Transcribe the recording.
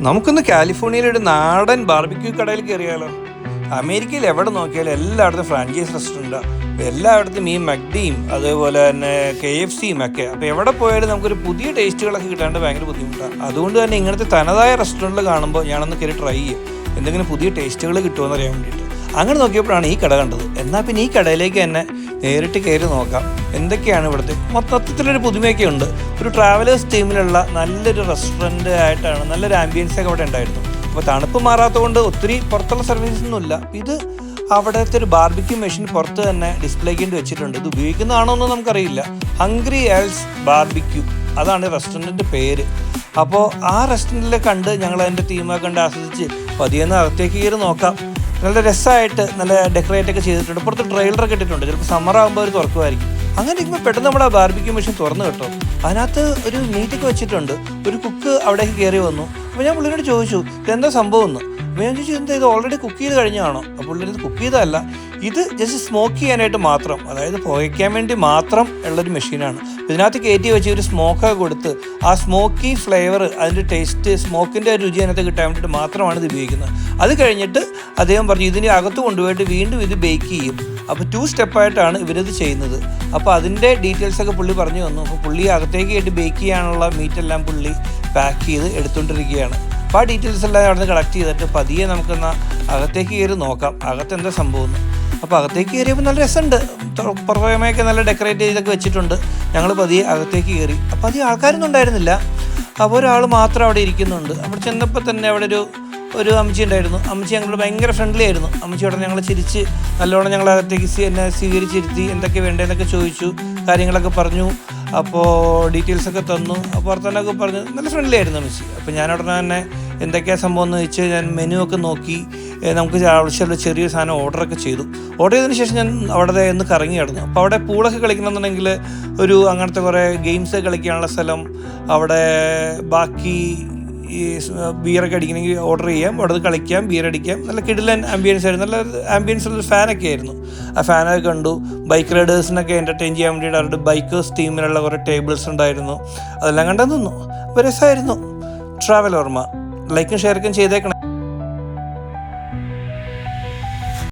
നമുക്കൊന്ന് കാലിഫോർണിയയിലൊരു നാടൻ ബാർബിക്യൂ കടയിൽ കയറിയാലോ. അമേരിക്കയിൽ എവിടെ നോക്കിയാലും എല്ലായിടത്തും ഫ്രാഞ്ചൈസ് റെസ്റ്റോറൻറ്റാണ്, എല്ലായിടത്തും ഈ മക്ഡിയും അതേപോലെ തന്നെ KFCയും ഒക്കെ. അപ്പോൾ എവിടെ പോയാലും നമുക്കൊരു പുതിയ ടേസ്റ്റുകളൊക്കെ കിട്ടാണ്ട് ഭയങ്കര ബുദ്ധിമുട്ടാണ്. അതുകൊണ്ട് തന്നെ ഇങ്ങനത്തെ തനതായ റെസ്റ്റോറൻറ്റിൽ കാണുമ്പോൾ ഞാനൊന്ന് കയറി ട്രൈ ചെയ്യും, എന്തെങ്കിലും പുതിയ ടേസ്റ്റുകൾ കിട്ടുമെന്ന് അറിയാൻ വേണ്ടിയിട്ട്. അങ്ങനെ നോക്കിയപ്പോഴാണ് ഈ കട കണ്ടത്. എന്നാൽ പിന്നെ ഈ കടയിലേക്ക് തന്നെ നേരിട്ട് കയറി നോക്കാം എന്തൊക്കെയാണ് ഇവിടുത്തെ. മൊത്തത്തിലൊരു പുതുമയൊക്കെ ഉണ്ട്. ഒരു ട്രാവലേഴ്സ് ടീമിലുള്ള നല്ലൊരു റെസ്റ്റോറൻറ്റ് ആയിട്ടാണ്, നല്ലൊരു ആംബിയൻസൊക്കെ അവിടെ ഉണ്ടായിരുന്നു. അപ്പോൾ തണുപ്പ് മാറാത്തതുകൊണ്ട് ഒത്തിരി പുറത്തുള്ള സർവീസൊന്നുമില്ല. ഇത് അവിടുത്തെ ഒരു ബാർബിക്യൂ മെഷീൻ പുറത്ത് തന്നെ ഡിസ്പ്ലേക്ക് വേണ്ടി വെച്ചിട്ടുണ്ട്. ഇത് ഉപയോഗിക്കുന്നതാണോ എന്ന് നമുക്കറിയില്ല. ഹംഗ്രി എൽസ് ബാർബിക്യൂ, അതാണ് റെസ്റ്റോറൻറ്റിൻ്റെ പേര്. അപ്പോൾ ആ റെസ്റ്റോറൻറ്റിൽ കണ്ട് ഞങ്ങൾ അതിൻ്റെ തീമൊക്കെ കണ്ട് ആസ്വദിച്ച് പതിയെന്ന് അകത്തേക്ക് കയറി നോക്കാം. നല്ല രസമായിട്ട് നല്ല ഡെക്കറേറ്റ് ഒക്കെ ചെയ്തിട്ടുണ്ട്. പുറത്ത് ട്രെയിലറൊക്കെ ഇട്ടിട്ടുണ്ട്. ചിലപ്പോൾ സമ്മർ ആകുമ്പോൾ അവർ തുറക്കുമായിരിക്കും. അങ്ങനെ ഇരിക്കുമ്പോൾ പെട്ടെന്ന് നമ്മുടെ ആ ബാർബിക്യൂ മെഷീൻ തുറന്നു കേട്ടോ. അതിനകത്ത് ഒരു മീറ്റൊക്കെ വെച്ചിട്ടുണ്ട്. ഒരു കുക്ക് അവിടേക്ക് കയറി വന്നു. അപ്പോൾ ഞാൻ പുള്ളിയോട് ചോദിച്ചു ഇതെന്താ സംഭവം എന്ന്. അപ്പോൾ ഞാൻ ചോദിച്ചു എന്താ ഇത് ഓൾറെഡി കുക്ക് ചെയ്ത് കഴിഞ്ഞാണോ? അപ്പോൾ പുള്ളി ഇത് കുക്ക് ചെയ്തതല്ല, ഇത് ജസ്റ്റ് സ്മോക്ക് ചെയ്യാനായിട്ട് മാത്രം, അതായത് പുകയ്ക്കാൻ വേണ്ടി മാത്രം ഉള്ളൊരു മെഷീനാണ്. ഇതിനകത്ത് കയറ്റി വെച്ച് ഒരു സ്മോക്കൊക്കെ കൊടുത്ത് ആ സ്മോക്കി ഫ്ലേവർ, അതിൻ്റെ ടേസ്റ്റ്, സ്മോക്കിൻ്റെ രുചി അതിനകത്ത് കിട്ടാൻ വേണ്ടിയിട്ട് മാത്രമാണ് ഇത് ഉപയോഗിക്കുന്നത്. അത് കഴിഞ്ഞിട്ട് അദ്ദേഹം പറഞ്ഞു ഇതിൻ്റെ അകത്ത് കൊണ്ടുപോയിട്ട് വീണ്ടും ഇത് ബേക്ക് ചെയ്യും. അപ്പോൾ 2 സ്റ്റെപ്പായിട്ടാണ് ഇവരിത് ചെയ്യുന്നത്. അപ്പോൾ അതിൻ്റെ ഡീറ്റെയിൽസൊക്കെ പുള്ളി പറഞ്ഞു തന്നു. അപ്പോൾ പുള്ളി അകത്തേക്ക് ആയിട്ട് ബേക്ക് ചെയ്യാനുള്ള മീറ്റെല്ലാം പുള്ളി പാക്ക് ചെയ്ത് എടുത്തുകൊണ്ടിരിക്കുകയാണ്. അപ്പോൾ ആ ഡീറ്റെയിൽസ് എല്ലാം അവിടെ നിന്ന് കളക്ട് ചെയ്തിട്ട് പതിയെ നമുക്കെന്നാൽ അകത്തേക്ക് കയറി നോക്കാം അകത്ത് എന്താ സംഭവം. അപ്പോൾ അകത്തേക്ക് കയറിയപ്പോൾ നല്ല രസമുണ്ട്. പുറമേയൊക്കെ നല്ല ഡെക്കറേറ്റ് ചെയ്തൊക്കെ വെച്ചിട്ടുണ്ട്. ഞങ്ങൾ പതിയെ അകത്തേക്ക് കയറി. അപ്പോൾ അധികം ആൾക്കാരൊന്നും ഉണ്ടായിരുന്നില്ല. അപ്പോൾ ഒരാൾ മാത്രം അവിടെ ഇരിക്കുന്നുണ്ട്. അവിടെ ചെന്നപ്പോൾ തന്നെ അവിടെ ഒരു അമ്മച്ചി ഉണ്ടായിരുന്നു. അമ്മച്ചി ഞങ്ങളോട് ഭയങ്കര ഫ്രണ്ട്ലി ആയിരുന്നു. അമ്മച്ചിയോടെ ഞങ്ങൾ ചിരിച്ച് നല്ലോണം ഞങ്ങൾ അകത്തേക്ക് എന്നെ സ്വീകരിച്ചിരുത്തി. എന്തൊക്കെ വേണ്ടതെന്നൊക്കെ ചോദിച്ചു, കാര്യങ്ങളൊക്കെ പറഞ്ഞു. അപ്പോൾ ഡീറ്റെയിൽസൊക്കെ തന്നു. അപ്പോൾ വർത്തമാനമൊക്കെ പറഞ്ഞു. നല്ല ഫ്രണ്ട്ലി ആയിരുന്നു അമ്മച്ചി. അപ്പോൾ ഞാൻ ഉടനെ തന്നെ എന്തൊക്കെയാണ് സംഭവം എന്ന് വെച്ച് ഞാൻ മെനു ഒക്കെ നോക്കി നമുക്ക് ആവശ്യമുള്ള ചെറിയൊരു സാധനം ഓർഡറൊക്കെ ചെയ്തു. ഓർഡർ ചെയ്തതിന് ശേഷം ഞാൻ അവിടെ ഒന്ന് കറങ്ങി കിടന്നു. അപ്പോൾ അവിടെ പൂളൊക്കെ കളിക്കണമെന്നുണ്ടെങ്കിൽ അങ്ങനത്തെ കുറേ ഗെയിംസ് കളിക്കാനുള്ള സ്ഥലം, അവിടെ ബാക്കി ഈ ബിയറൊക്കെ അടിക്കണമെങ്കിൽ ഓർഡർ ചെയ്യാം, അവിടെ കളിക്കാം, ബിയർ അടിക്കാം. നല്ല കിടിലൻ ആംബിയൻസ് ആയിരുന്നു. നല്ല ആംബിയൻസ് ഉള്ള ഫാനൊക്കെ ആയിരുന്നു. ആ ഫാനൊക്കെ കണ്ടു. ബൈക്ക് റൈഡേഴ്സിനൊക്കെ എൻ്റർടൈൻ ചെയ്യാൻ വേണ്ടിയിട്ട് അവരുടെ ബൈക്കേഴ്സ് ടീമിലുള്ള കുറേ ടേബിൾസ് ഉണ്ടായിരുന്നു. അതെല്ലാം കണ്ടെന്നു. അപ്പോൾ രസമായിരുന്നു. ട്രാവൽ ഓർമ്മ. ലൈക്കും ഷെയർക്കും ചെയ്തേക്കണം.